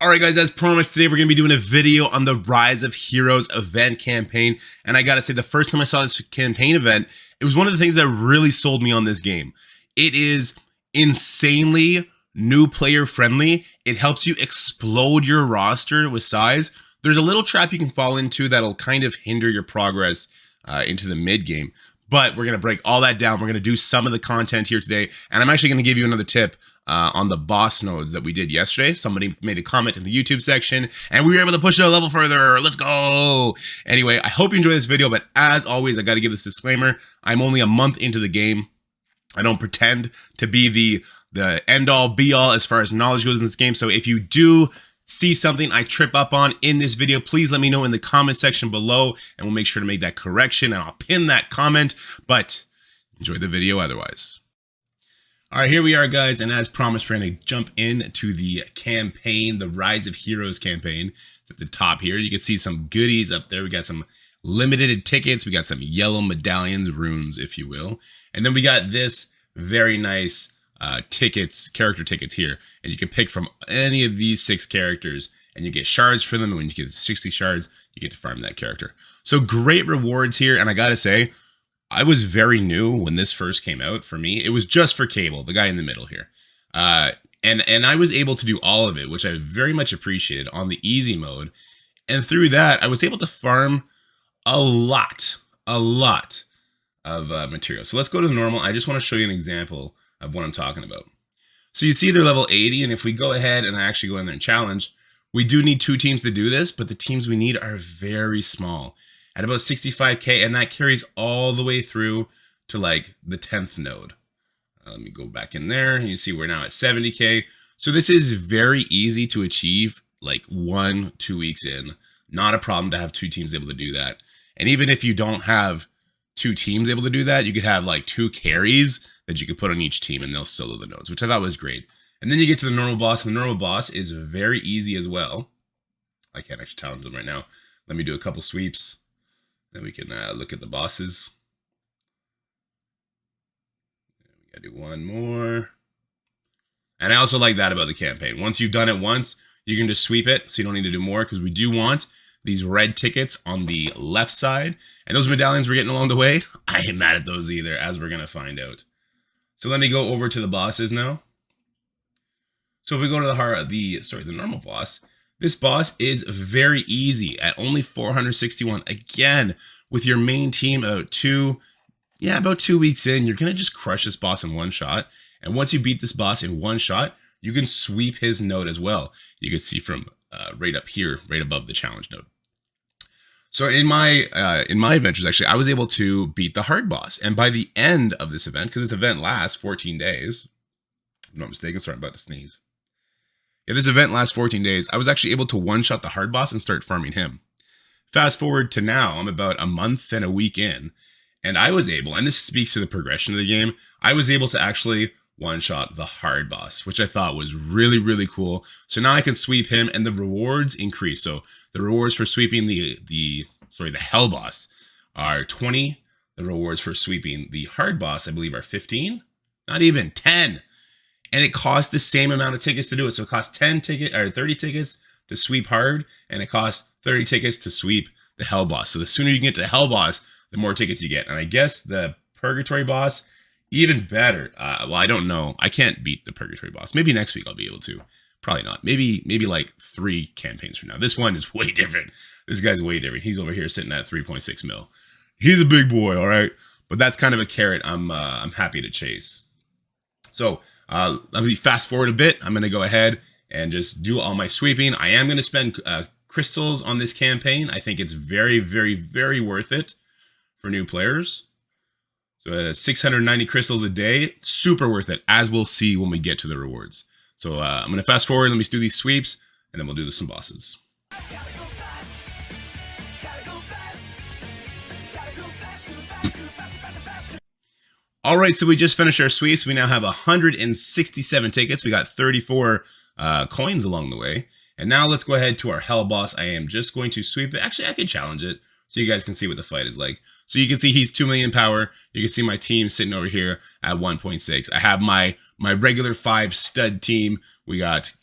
Alright guys, as promised, today we're going to be doing a video on the Rise of Heroes event campaign. And I gotta say, the first time I saw this campaign event, it was one of the things that really sold me on this game. It is insanely new player friendly. It helps you explode your roster with size. There's a little trap you can fall into that'll kind of hinder your progress into the mid game. But we're going to break all that down. We're going to do some of the content here today. And I'm actually going to give you another tip on the boss nodes that we did yesterday. Somebody made a comment in the YouTube section, and we were able to push it a level further. Let's go. Anyway, I hope you enjoy this video. But as always, I got to give this disclaimer. I'm only a month into the game. I don't pretend to be the end-all, be-all as far as knowledge goes in this game. So if you do see something I trip up on in this video, please let me know in the comment section below, and we'll make sure to make that correction, and I'll pin that comment. But enjoy the video otherwise. All right, here we are, guys, and as promised, we're going to jump into the campaign, the Rise of Heroes campaign. It's at the top here. You can see some goodies up there. We got some limited tickets. We got some yellow medallions, runes, if you will. And then we got this very nice character tickets here, and you can pick from any of these 6 characters, and you get shards for them. And when you get 60 shards, you get to farm that character. So great rewards here, and I gotta say, I was very new when this first came out for me. It was just for Cable, the guy in the middle here, and I was able to do all of it, which I very much appreciated on the easy mode. And through that, I was able to farm a lot of material. So let's go to the normal. I just want to show you an example of what I'm talking about. So you see they're level 80, and if we go ahead and I actually go in there and challenge, we do need 2 teams to do this, but the teams we need are very small at about 65k, and that carries all the way through to like the 10th node. Let me go back in there, and you see we're now at 70k. So this is very easy to achieve, like 1-2 weeks in. Not a problem to have 2 teams able to do that. And even if you don't have 2 teams able to do that, you could have like 2 carries that you could put on each team, and they'll solo the nodes, which I thought was great. And then you get to the normal boss, and the normal boss is very easy as well. I can't actually challenge them right now. Let me do a couple sweeps, then we can look at the bosses. We gotta do one more. And I also like that about the campaign. Once you've done it once, you can just sweep it, so you don't need to do more, because we do want these red tickets on the left side. And those medallions we're getting along the way, I ain't mad at those either, as we're going to find out. So let me go over to the bosses now. So if we go to the normal boss, this boss is very easy at only 461. Again, with your main team about 2 weeks in, you're going to just crush this boss in one shot. And once you beat this boss in one shot, you can sweep his node as well. You can see from right up here, right above the challenge node. So in my adventures, actually, I was able to beat the hard boss. And by the end of this event, because this event lasts 14 days, if I'm not mistaken, sorry, I'm about to sneeze. Yeah, this event lasts 14 days. I was actually able to one-shot the hard boss and start farming him. Fast forward to now, I'm about a month and a week in, and I was able, and this speaks to the progression of the game, I was able to actually one-shot the hard boss, which I thought was really, really cool. So now I can sweep him, and the rewards increase. So the rewards for sweeping the hell boss are 20. The rewards for sweeping the hard boss, I believe, are 15. Not even 10. And it costs the same amount of tickets to do it. So it costs 30 tickets to sweep hard, and it costs 30 tickets to sweep the hell boss. So the sooner you can get to hell boss, the more tickets you get. And I guess the purgatory boss, even better. Well, I don't know. I can't beat the purgatory boss. Maybe next week I'll be able to. Probably not. Maybe like 3 campaigns from now. This one is way different. This guy's way different. He's over here sitting at 3.6 mil. He's a big boy, all right? But that's kind of a carrot I'm happy to chase. So let me fast forward a bit. I'm going to go ahead and just do all my sweeping. I am going to spend crystals on this campaign. I think it's very, very, very worth it for new players. So 690 crystals a day, super worth it, as we'll see when we get to the rewards. So I'm going to fast forward. Let me do these sweeps, and then we'll do some bosses. All right, so we just finished our sweeps. We now have 167 tickets. We got 34 coins along the way. And now let's go ahead to our hell boss. I am just going to sweep it. Actually, I can challenge it so you guys can see what the fight is like. So you can see he's 2 million power. You can see my team sitting over here at 1.6. I have my regular 5 stud team. We got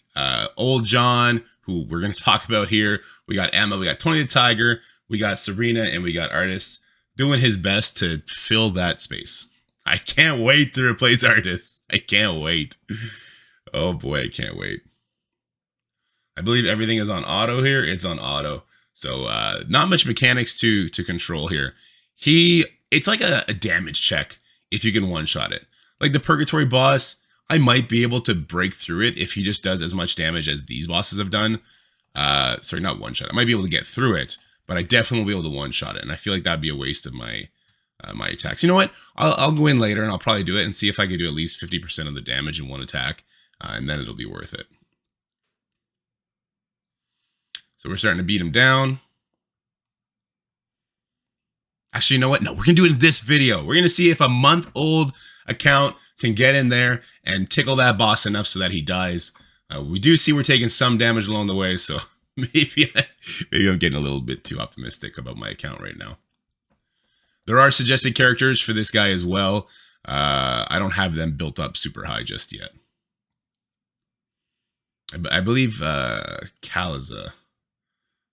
Old John, who we're going to talk about here. We got Emma, we got Tony the Tiger, we got Serena, and we got Artis doing his best to fill that space. I can't wait to replace Artis. I can't wait. Oh boy, I can't wait. I believe everything is on auto here. It's on auto. So not much mechanics to control here. It's like a damage check if you can one-shot it. Like the Purgatory boss, I might be able to break through it if he just does as much damage as these bosses have done. Sorry, not one-shot. I might be able to get through it, but I definitely won't be able to one-shot it. And I feel like that'd be a waste of my my attacks. You know what? I'll go in later and I'll probably do it and see if I can do at least 50% of the damage in one attack. And then it'll be worth it. So we're starting to beat him down. Actually, you know what? No, we're going to do it in this video. We're going to see if a month-old account can get in there and tickle that boss enough so that he dies. We do see we're taking some damage along the way, so maybe I'm getting a little bit too optimistic about my account right now. There are suggested characters for this guy as well. I don't have them built up super high just yet. I believe Kaliza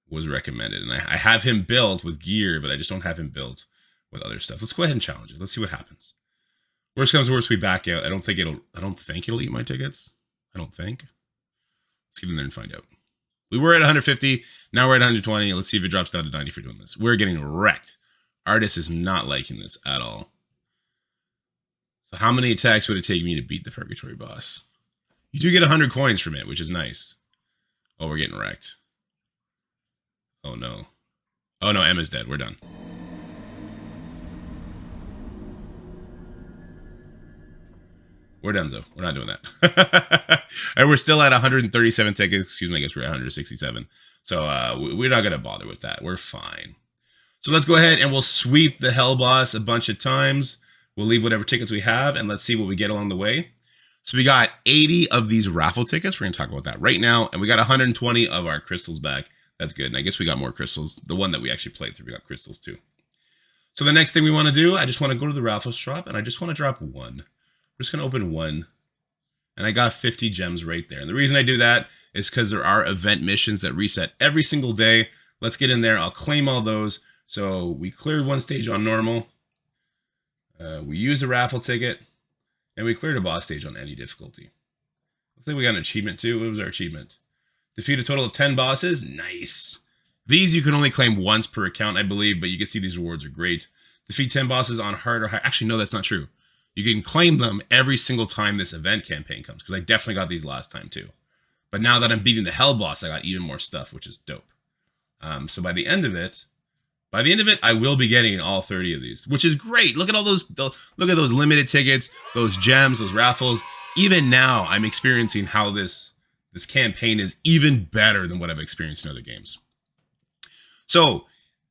was recommended, and I have him built with gear, but I just don't have him built with other stuff. Let's go ahead and challenge it. Let's see what happens. Worst comes to worst, we back out. I don't think it'll eat my tickets. I don't think. Let's get in there and find out. We were at 150. Now we're at 120. Let's see if it drops down to 90 for doing this. We're getting wrecked. Artis is not liking this at all. So how many attacks would it take me to beat the Purgatory boss? You do get 100 coins from it, which is nice. Oh, we're getting wrecked. Oh no. Oh no, Emma's dead. We're done. We're done, though. We're not doing that. And we're still at 137 tickets. Excuse me, I guess we're at 167. So we're not going to bother with that. We're fine. So let's go ahead and we'll sweep the Hell Boss a bunch of times. We'll leave whatever tickets we have, and let's see what we get along the way. So we got 80 of these raffle tickets. We're going to talk about that right now. And we got 120 of our crystals back. That's good. And I guess we got more crystals. The one that we actually played through, we got crystals too. So the next thing we want to do, I just want to go to the raffle shop, and I just want to drop one. We're just going to open one. And I got 50 gems right there. And the reason I do that is because there are event missions that reset every single day. Let's get in there. I'll claim all those. So we cleared one stage on normal. We used a raffle ticket. And we cleared a boss stage on any difficulty. Looks like we got an achievement too. What was our achievement? Defeat a total of 10 bosses. Nice. These you can only claim once per account, I believe, but you can see these rewards are great. Defeat 10 bosses on hard or high. Actually, no, that's not true. You can claim them every single time this event campaign comes, because I definitely got these last time too. But now that I'm beating the Hell Boss, I got even more stuff, which is dope. So by the end of it, I will be getting all 30 of these, which is great. Look at all those, look at those limited tickets, those gems, those raffles. Even now, I'm experiencing how this campaign is even better than what I've experienced in other games. So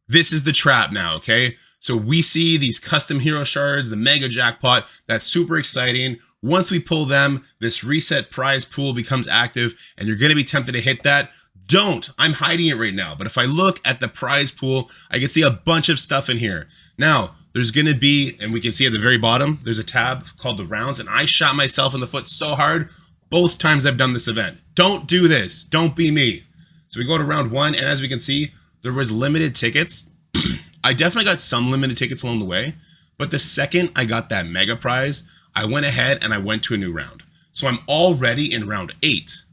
this is the trap now, okay? So we see these custom hero shards, the mega jackpot. That's super exciting. Once we pull them, this reset prize pool becomes active, and you're going to be tempted to hit that. Don't. I'm hiding it right now. But if I look at the prize pool, I can see a bunch of stuff in here. Now, there's going to be, and we can see at the very bottom, there's a tab called the rounds, and I shot myself in the foot so hard both times I've done this event. Don't do this. Don't be me. So we go to round one, and as we can see, there was limited tickets. I definitely got some limited tickets along the way, but the second I got that mega prize, I went ahead and I went to a new round. So I'm already in round 8.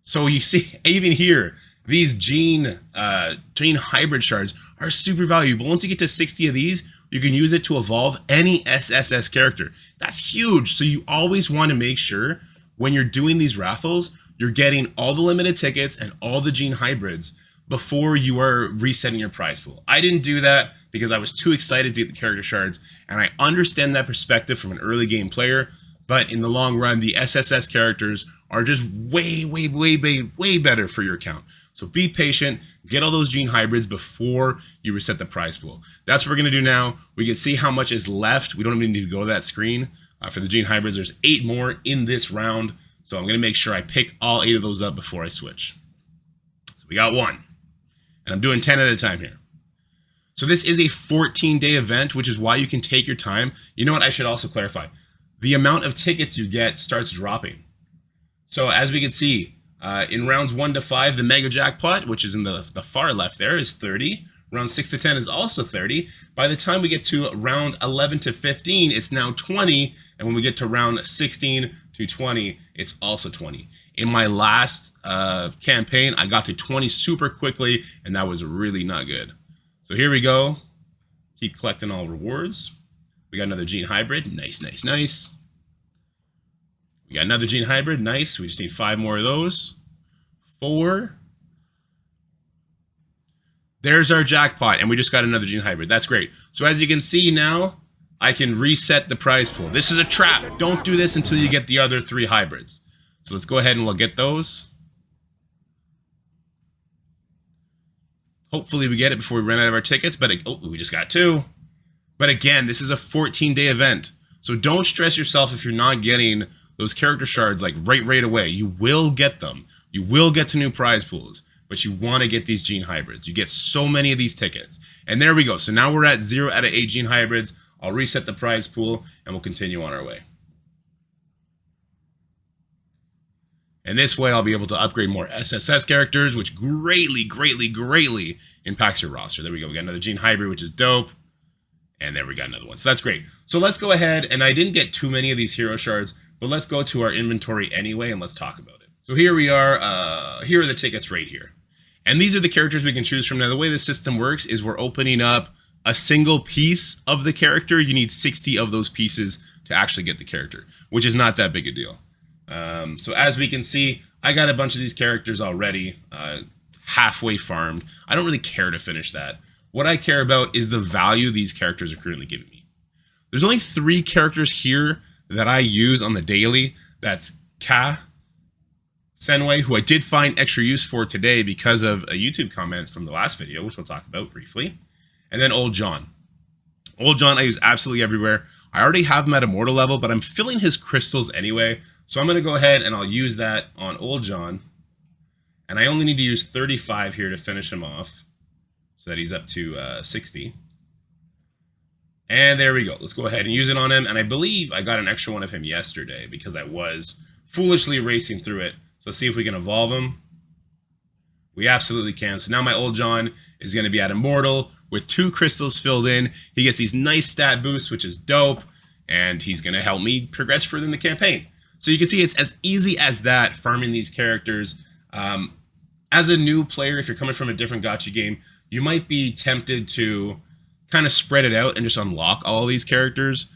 So you see, even here, these gene hybrid shards are super valuable. Once you get to 60 of these, you can use it to evolve any SSS character. That's huge. So you always want to make sure when you're doing these raffles, you're getting all the limited tickets and all the gene hybrids before you are resetting your prize pool. I didn't do that because I was too excited to get the character shards, and I understand that perspective from an early game player, but in the long run, the SSS characters are just way better for your account. So be patient, get all those gene hybrids before you reset the prize pool. That's what we're gonna do now. We can see how much is left. We don't even need to go to that screen. For the gene hybrids, there's 8 more in this round. So I'm gonna make sure I pick all 8 of those up before I switch. So we got 1. And I'm doing 10 at a time here. So this is a 14-day event, which is why you can take your time. You know what, I should also clarify. The amount of tickets you get starts dropping. So as we can see, In rounds 1 to 5, the mega jackpot, which is in the far left there, is 30. Round 6 to 10 is also 30. By the time we get to round 11 to 15, it's now 20. And when we get to round 16 to 20, it's also 20. In my last campaign, I got to 20 super quickly, and that was really not good. So here we go. Keep collecting all rewards. We got another gene hybrid. Nice, nice, nice. We got another gene hybrid. Nice. We just need 5 more of those. 4. There's our jackpot, and we just got another gene hybrid. That's great. So as you can see now, I can reset the prize pool. This is a trap. Don't do this until you get the other 3 hybrids. So let's go ahead and we'll get those. Hopefully we get it before we run out of our tickets, but we just got 2. But again, this is a 14-day event. So don't stress yourself if you're not getting those character shards like right away. You will get them. You will get to new prize pools, but you want to get these gene hybrids. You get so many of these tickets. And there we go. So now we're at 0 out of 8 gene hybrids. I'll reset the prize pool and we'll continue on our way. And this way I'll be able to upgrade more SSS characters, which greatly impacts your roster. There we go. We got another gene hybrid, which is dope. And there we got another one. So that's great. So let's go ahead, and I didn't get too many of these hero shards, but let's go to our inventory anyway, and let's talk about it. So here we are. Here are the tickets right here. And these are the characters we can choose from. Now, the way the system works is we're opening up a single piece of the character. You need 60 of those pieces to actually get the character, which is not that big a deal. So as we can see, I got a bunch of these characters already halfway farmed. I don't really care to finish that. What I care about is the value these characters are currently giving me. There's only 3 characters here that I use on the daily. That's Ka, Senway, who I did find extra use for today because of a YouTube comment from the last video, which we'll talk about briefly. And then Old John. Old John I use absolutely everywhere. I already have him at Immortal level, but I'm filling his crystals anyway. So I'm going to go ahead and I'll use that on Old John. And I only need to use 35 here to finish him off, so that he's up to 60. And there we go. Let's go ahead and use it on him. And I believe I got an extra one of him yesterday because I was foolishly racing through it. So let's see if we can evolve him. We absolutely can. So now my Old John is going to be at Immortal with 2 crystals filled in. He gets these nice stat boosts, which is dope. And he's going to help me progress further in the campaign. So you can see it's as easy as that, farming these characters. As a new player, if you're coming from a different gacha game, you might be tempted to kind of spread it out and just unlock all these characters.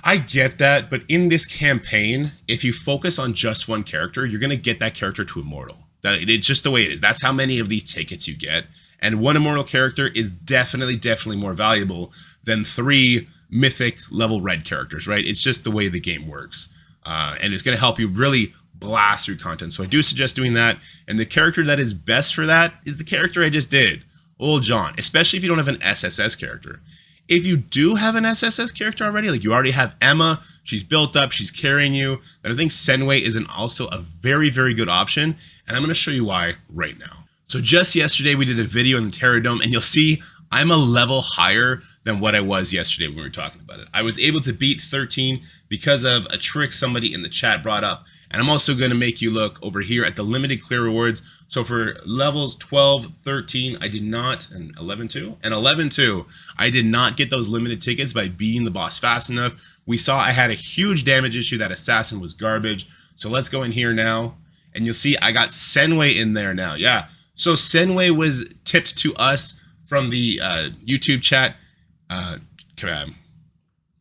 I get that, but in this campaign, if you focus on just one character, you're going to get that character to Immortal. It's just the way it is. That's how many of these tickets you get. And one Immortal character is definitely more valuable than 3 Mythic level red characters, right? It's just the way the game works. And it's going to help you really blast through content. So I do suggest doing that. And the character that is best for that is the character I just did, Old John, especially if you don't have an SSS character. If you do have an SSS character already, like you already have Emma, she's built up, she's carrying you, then I think Senway is also a very good option. And I'm going to show you why right now. So just yesterday, we did a video in the Terror Dome, and you'll see I'm a level higher than what I was yesterday when we were talking about it. I was able to beat 13 because of a trick somebody in the chat brought up. And I'm also going to make you look over here at the limited clear rewards. So for levels 12, 13, I did not, and 11 too, and 11 too, I did not get those limited tickets by beating the boss fast enough. We saw I had a huge damage issue. That assassin was garbage. So let's go in here now, and you'll see I got Senway in there now. Yeah, so Senway was tipped to us from the YouTube chat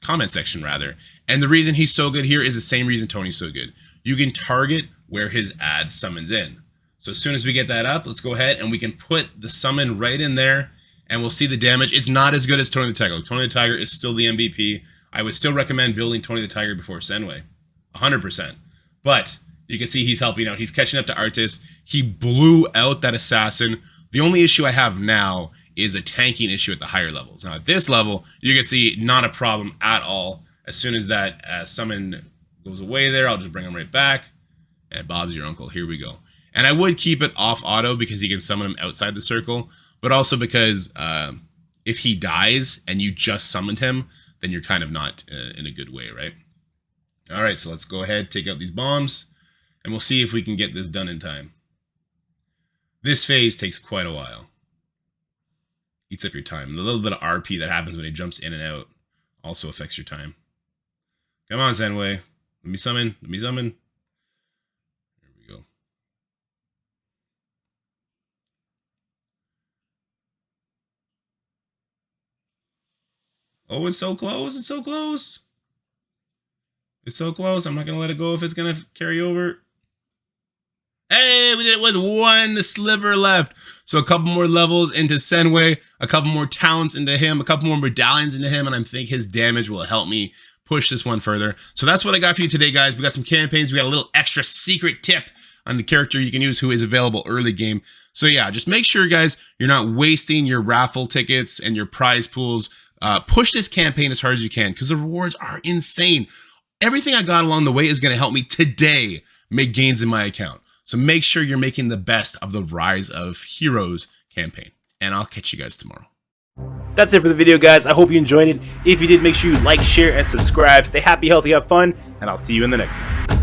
comment section rather. And the reason he's so good here is the same reason Tony's so good. You can target where his ad summons in. So as soon as we get that up, let's go ahead and we can put the summon right in there and we'll see the damage. It's not as good as Tony the Tiger. Like, Tony the Tiger is still the MVP. I would still recommend building Tony the Tiger before Senway, 100%. But you can see he's helping out. He's catching up to Artis. He blew out that assassin. The only issue I have now is a tanking issue at the higher levels. Now at this level, you can see not a problem at all. As soon as that summon goes away there, I'll just bring him right back. And Bob's your uncle. Here we go. And I would keep it off auto because you can summon him outside the circle, but also because if he dies and you just summoned him, then you're kind of not in a good way, right? All right, so let's go ahead, take out these bombs. and we'll see if we can get this done in time. This phase takes quite a while. Eats up your time. The little bit of RP that happens when it jumps in and out also affects your time. Come on, Zenway. Let me summon. Let me summon. There we go. Oh, it's so close. It's so close. It's so close. I'm not going to let it go if it's going to carry over. Hey, we did it with one sliver left. So a couple more levels into Senway, a couple more talents into him, a couple more medallions into him, and I think his damage will help me push this one further. So that's what I got for you today, guys. We got some campaigns. We got a little extra secret tip on the character you can use who is available early game. So yeah, just make sure, guys, you're not wasting your raffle tickets and your prize pools. Push this campaign as hard as you can because the rewards are insane. Everything I got along the way is going to help me today make gains in my account. So make sure you're making the best of the Rise of Heroes campaign. And I'll catch you guys tomorrow. That's it for the video, guys. I hope you enjoyed it. If you did, make sure you like, share, and subscribe. Stay happy, healthy, have fun, and I'll see you in the next one.